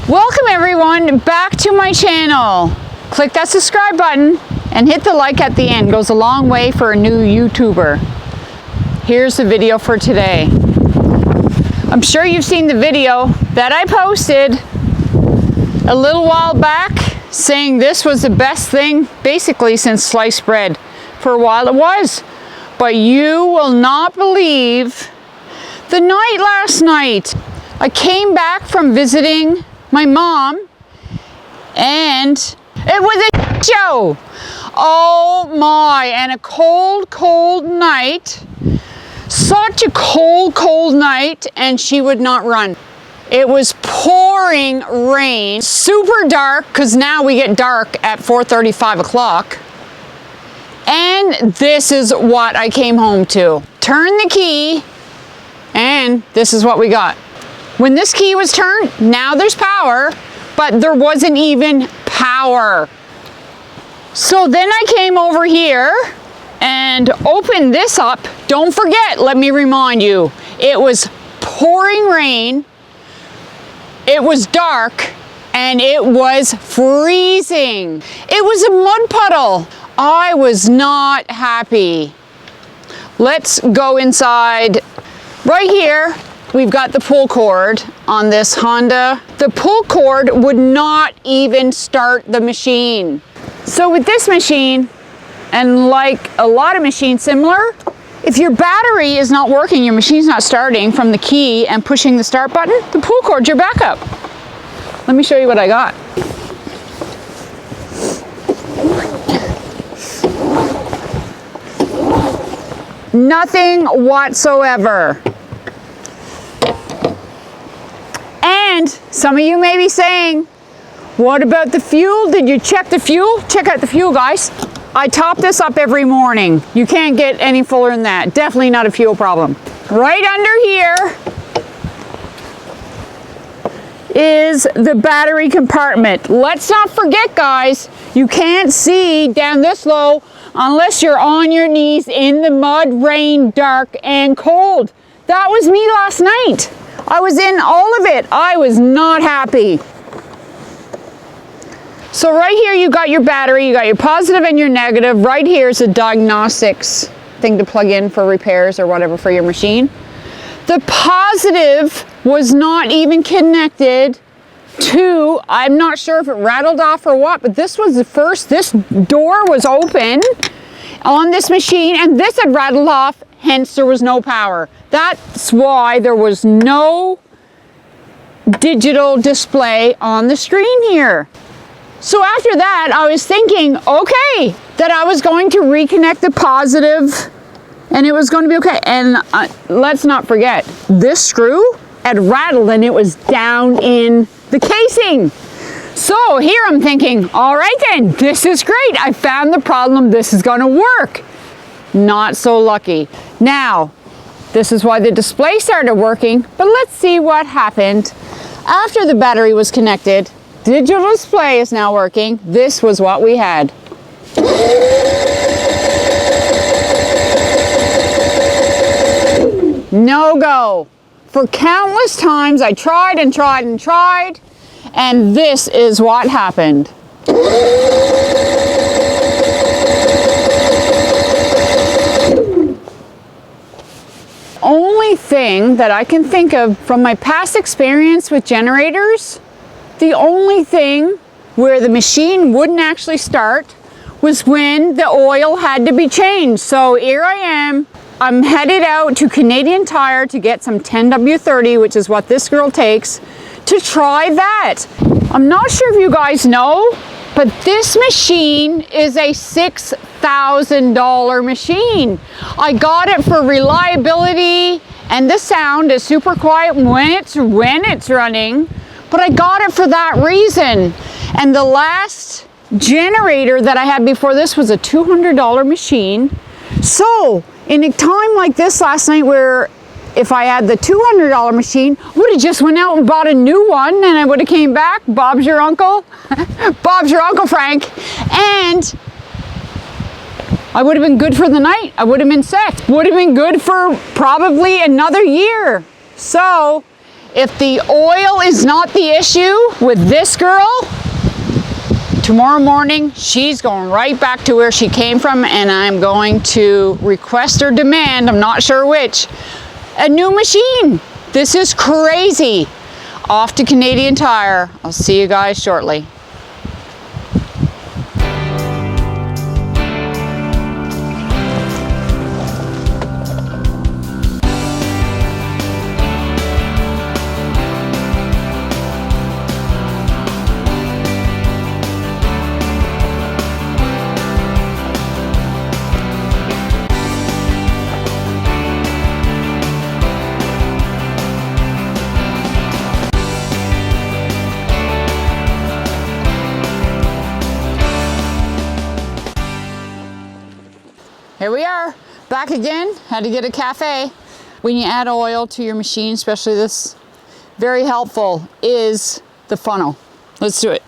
Welcome everyone back to my channel. Click that subscribe button and hit the like at the end. Goes a long way for a new YouTuber. Here's the video for today. I'm sure you've seen the video that I posted a little while back saying this was the best thing basically since sliced bread. For a while it was, but you will not believe the night last night. I came back from visiting my mom and it was a show. Oh my, and a cold night. Such a cold night, and she would not run. It was pouring rain, super dark, because now we get dark at 4:30, 5 o'clock. And this is what I came home to. Turn the key, and this is what we got. When this key was turned, now there's power, but there wasn't even power. So then I came over here and opened this up. Don't forget, let me remind you, it was pouring rain, it was dark, and it was freezing. It was a mud puddle. I was not happy. Let's go inside. Right here, we've got the pull cord on this Honda. The pull cord would not even start the machine. So with this machine, and like a lot of machines similar, if your battery is not working, your machine's not starting from the key and pushing the start button, the pull cord's your backup. Let me show you what I got. Nothing whatsoever. And some of you may be saying, what about the fuel? Did you check the fuel? Check out the fuel, guys. I top this up every morning. You can't get any fuller than that. Definitely not a fuel problem. Right under here is the battery compartment. Let's not forget, guys, you can't see down this low unless you're on your knees in the mud, rain, dark, and cold. That was me last night. I was in all of it. I was not happy. So right here you got your battery, you got your positive and your negative. Right here is a diagnostics thing to plug in for repairs or whatever for your machine. The positive was not even connected to, I'm not sure if it rattled off or what, but this was the first, this door was open on this machine and this had rattled off, hence there was no power. That's why there was no digital display on the screen here. So after that, I was thinking, okay, that I was going to reconnect the positive and it was going to be okay. And let's not forget, this screw had rattled and it was down in the casing. So here I'm thinking, all right then, this is great. I found the problem, this is going to work. Not so lucky. Now, this is why the display started working, but let's see what happened after the battery was connected. Digital display is now working. This was what we had. No go. For countless times I tried and tried and tried, and this is what happened. Only thing that I can think of from my past experience with generators, the only thing where the machine wouldn't actually start was when the oil had to be changed. So here I am. I'm headed out to Canadian Tire to get some 10W30, which is what this girl takes, to try that. I'm not sure if you guys know, but this machine is a $6,000 machine. I got it for reliability, and the sound is super quiet when it's running, but I got it for that reason. And the last generator that I had before this was a $200 machine. So in a time like this last night, where if I had the $200 machine, I would have just went out and bought a new one, and I would have came back, Bob's your uncle, Bob's your Uncle Frank, and I would have been good for the night. I would have been set. Would have been good for probably another year. So If the oil is not the issue with this girl, tomorrow morning, she's going right back to where she came from, and I'm going to request or demand, I'm not sure which, a new machine. This is crazy. Off to Canadian Tire. I'll see you guys shortly. Here we are, back again. Had to get a cafe. When you add oil to your machine, especially this, very helpful is the funnel. Let's do it.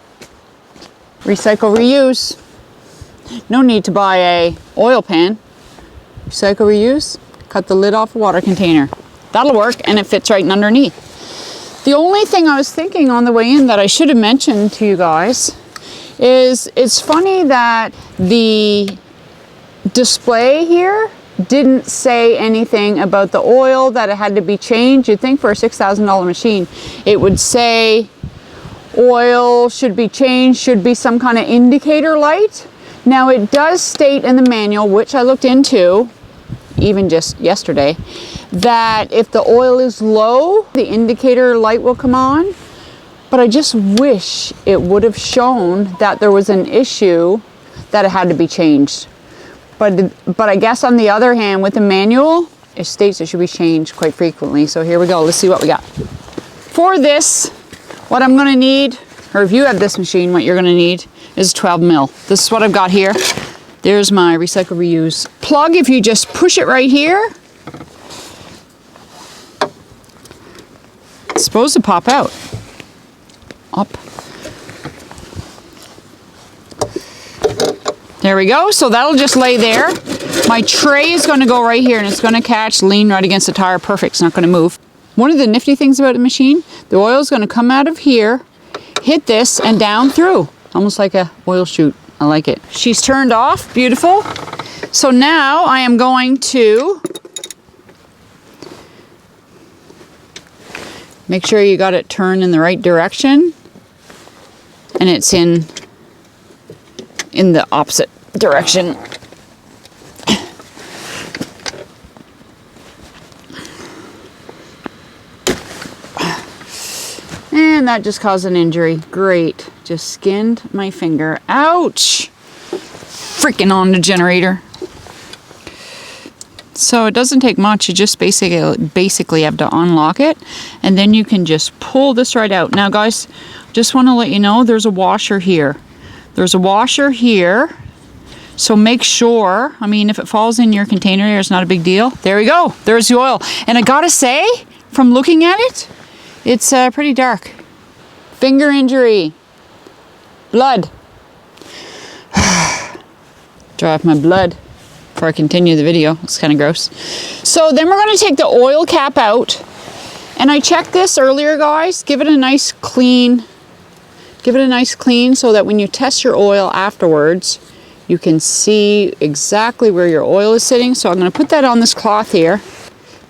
Recycle, reuse. No need to buy a oil pan. Recycle, reuse. Cut the lid off a water container. That'll work, and it fits right underneath. The only thing I was thinking on the way in that I should have mentioned to you guys is it's funny that the display here didn't say anything about the oil, that it had to be changed. You'd think for a $6,000 machine it would say oil should be changed, should be some kind of indicator light. Now it does state in the manual, which I looked into even just yesterday, that if the oil is low, the indicator light will come on. But I just wish it would have shown that there was an issue, that it had to be changed. But I guess on the other hand, with the manual, it states it should be changed quite frequently. So here we go, let's see what we got. For this, what I'm gonna need, or if you have this machine, what you're gonna need is 12 mil. This is what I've got here. There's my recycle reuse plug. If you just push it right here, it's supposed to pop out. Up. There we go, so that'll just lay there. My tray is gonna go right here and it's gonna catch, lean right against the tire, perfect, it's not gonna move. One of the nifty things about the machine, the oil is gonna come out of here, hit this, and down through. Almost like a oil chute, I like it. She's turned off, beautiful. So now I am going to make sure you got it turned in the right direction, and it's in the opposite direction. And that just caused an injury. Great. Just skinned my finger. Ouch! Freaking on the generator. So it doesn't take much. You just basically have to unlock it, and then you can just pull this right out. Now guys, just want to let you know there's a washer here. There's a washer here. So make sure, I mean, if it falls in your container, it's not a big deal. There we go. There's the oil. And I gotta say, from looking at it, it's pretty dark. Finger injury. Blood. Dry off my blood before I continue the video. It's kind of gross. So then we're going to take the oil cap out. And I checked this earlier, guys. Give it a nice clean. Give it a nice clean so that when you test your oil afterwards, you can see exactly where your oil is sitting. So I'm going to put that on this cloth here.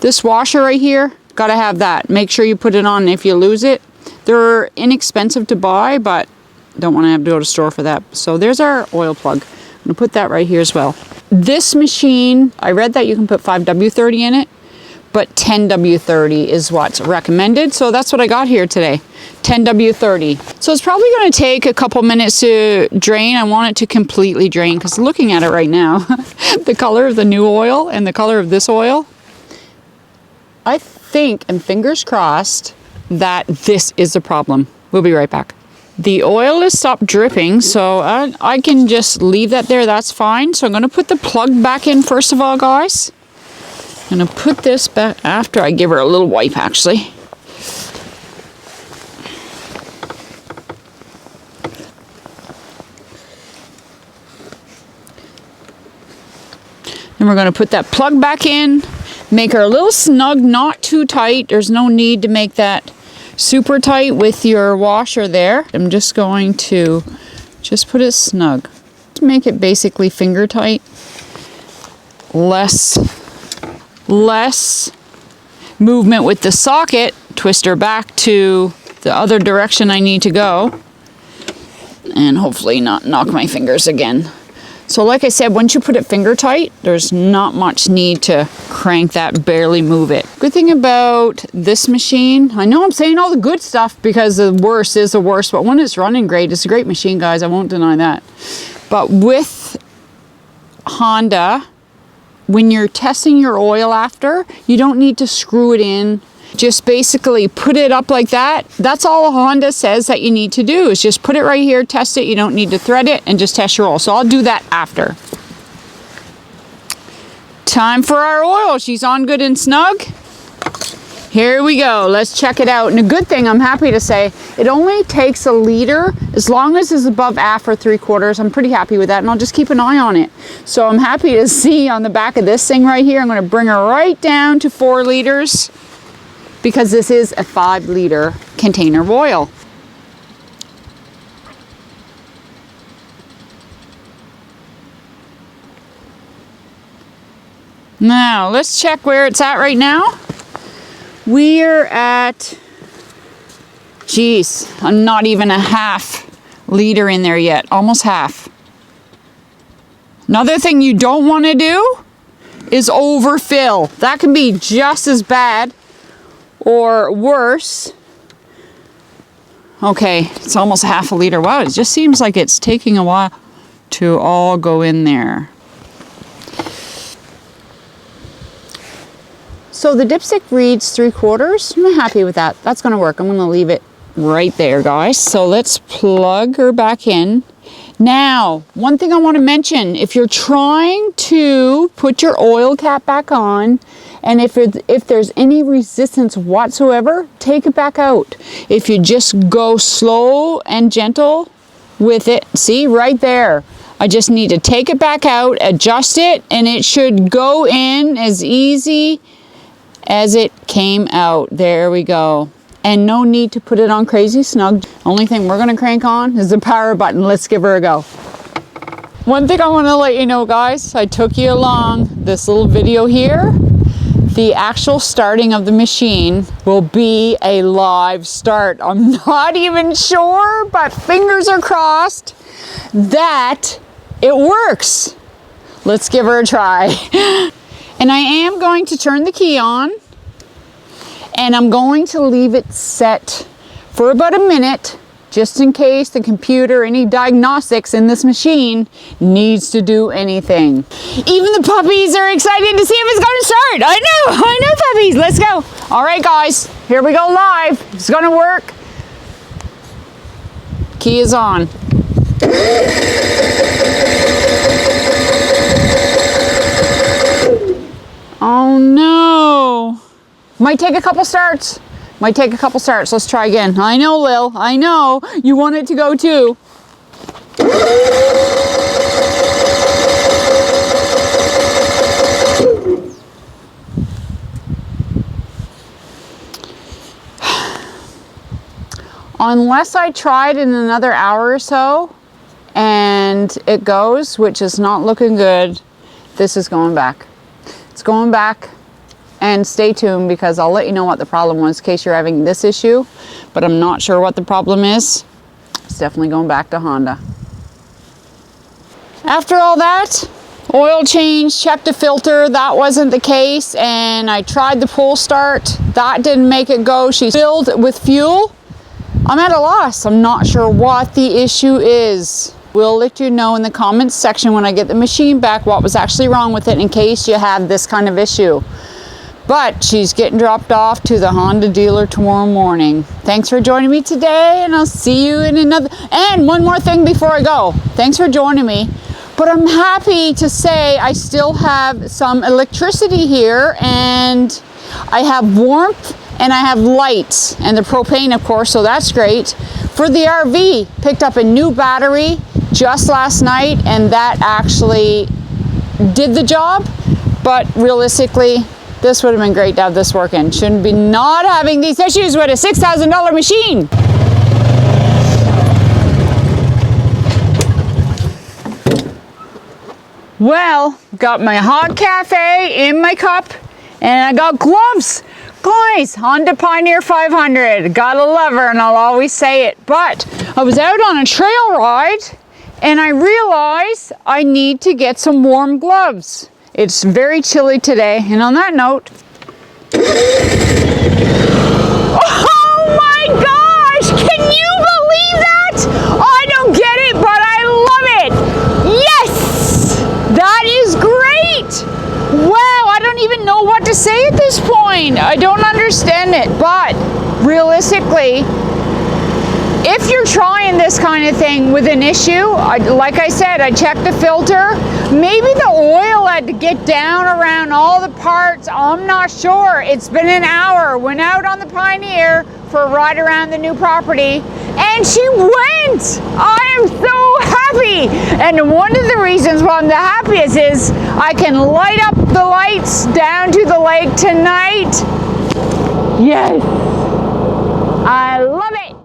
This washer right here, got to have that. Make sure you put it on if you lose it. They're inexpensive to buy, but don't want to have to go to the store for that. So there's our oil plug. I'm going to put that right here as well. This machine, I read that you can put 5W30 in it, but 10W30 is what's recommended. So that's what I got here today, 10W30. So it's probably going to take a couple minutes to drain. I want it to completely drain because looking at it right now, the color of the new oil and the color of this oil, I think, and fingers crossed, that this is the problem. We'll be right back. The oil has stopped dripping, so I can just leave that there. That's fine. So I'm going to put the plug back in first of all, guys. I'm going to put this back after I give her a little wipe, actually. Then we're going to put that plug back in, make her a little snug, not too tight. There's no need to make that super tight with your washer there. I'm just going to just put it snug. Make it basically finger tight. Less movement with the socket. Twist her back to the other direction I need to go. And hopefully not knock my fingers again. So like I said, once you put it finger tight, there's not much need to crank that, barely move it. Good thing about this machine, I know I'm saying all the good stuff because the worst is the worst, but when it's running great, it's a great machine, guys. I won't deny that. But with Honda, when you're testing your oil after, you don't need to screw it in. Just basically put it up like that. That's all Honda says that you need to do, is just put it right here, test it. You don't need to thread it, and just test your oil. So I'll do that after. Time for our oil. She's on good and snug. Here we go. Let's check it out. And a good thing, I'm happy to say, it only takes a liter. As long as it's above half or 3/4, I'm pretty happy with that, and I'll just keep an eye on it. So I'm happy to see on the back of this thing right here, I'm going to bring her right down to 4 liters. Because this is a 5-liter container of oil. Now, let's check where it's at right now. We're at, geez, I'm not even a half liter in there yet, almost half. Another thing you don't want to do is overfill. That can be just as bad or worse. Okay, it's almost half a liter. Wow, it just seems like it's taking a while to all go in there. So the dipstick reads 3/4. I'm happy with that. That's gonna work. I'm gonna leave it right there, guys. So let's plug her back in. Now, one thing I want to mention, if you're trying to put your oil cap back on, and if there's any resistance whatsoever, take it back out. If you just go slow and gentle with it, see right there, I just need to take it back out, adjust it, and it should go in as easy as it came out. There we go. And no need to put it on crazy snug. Only thing we're gonna crank on is the power button. Let's give her a go. One thing I wanna let you know, guys, I took you along this little video here. The actual starting of the machine will be a live start. I'm not even sure, but fingers are crossed that it works. Let's give her a try. And I am going to turn the key on, and I'm going to leave it set for about a minute, just in case the computer, any diagnostics in this machine needs to do anything. Even the puppies are excited to see if it's gonna start. I know puppies, let's go. All right, guys, here we go live. It's gonna work. Key is on. Oh no. Might take a couple starts. Let's try again. I know, Lil. I know. You want it to go too. Unless I tried in another hour or so and it goes, which is not looking good, this is going back. It's going back. And stay tuned, because I'll let you know what the problem was in case you're having this issue, but I'm not sure what the problem is. It's definitely going back to Honda. After all that, oil change, checked the filter, that wasn't the case, and I tried the pull start, that didn't make it go. She's filled with fuel. I'm at a loss. I'm not sure what the issue is. We'll let you know in the comments section when I get the machine back what was actually wrong with it, in case you have this kind of issue. But she's getting dropped off to the Honda dealer tomorrow morning. Thanks for joining me today, and I'll see you in another. And one more thing before I go. Thanks for joining me. But I'm happy to say I still have some electricity here, and I have warmth, and I have lights, and the propane, of course, so that's great. For the RV, picked up a new battery just last night, and that actually did the job. But realistically, This would have been great to have this working. Shouldn't be not having these issues with a $6,000 machine. Well, got my hot cafe in my cup, and I got gloves. Guys, Honda Pioneer 500. Gotta love her, and I'll always say it. But I was out on a trail ride, and I realized I need to get some warm gloves. It's very chilly today, and on that note, oh my gosh, can you believe that? I don't get it, but I love it. Yes, that is great. Wow, I don't even know what to say at this point. I don't understand it, but realistically, if you're trying this kind of thing with an issue, like I said, I checked the filter. Maybe the oil had to get down around all the parts. I'm not sure. It's been an hour. Went out on the Pioneer for a ride around the new property, and she went. I am so happy. And one of the reasons why I'm the happiest is I can light up the lights down to the lake tonight. Yes. I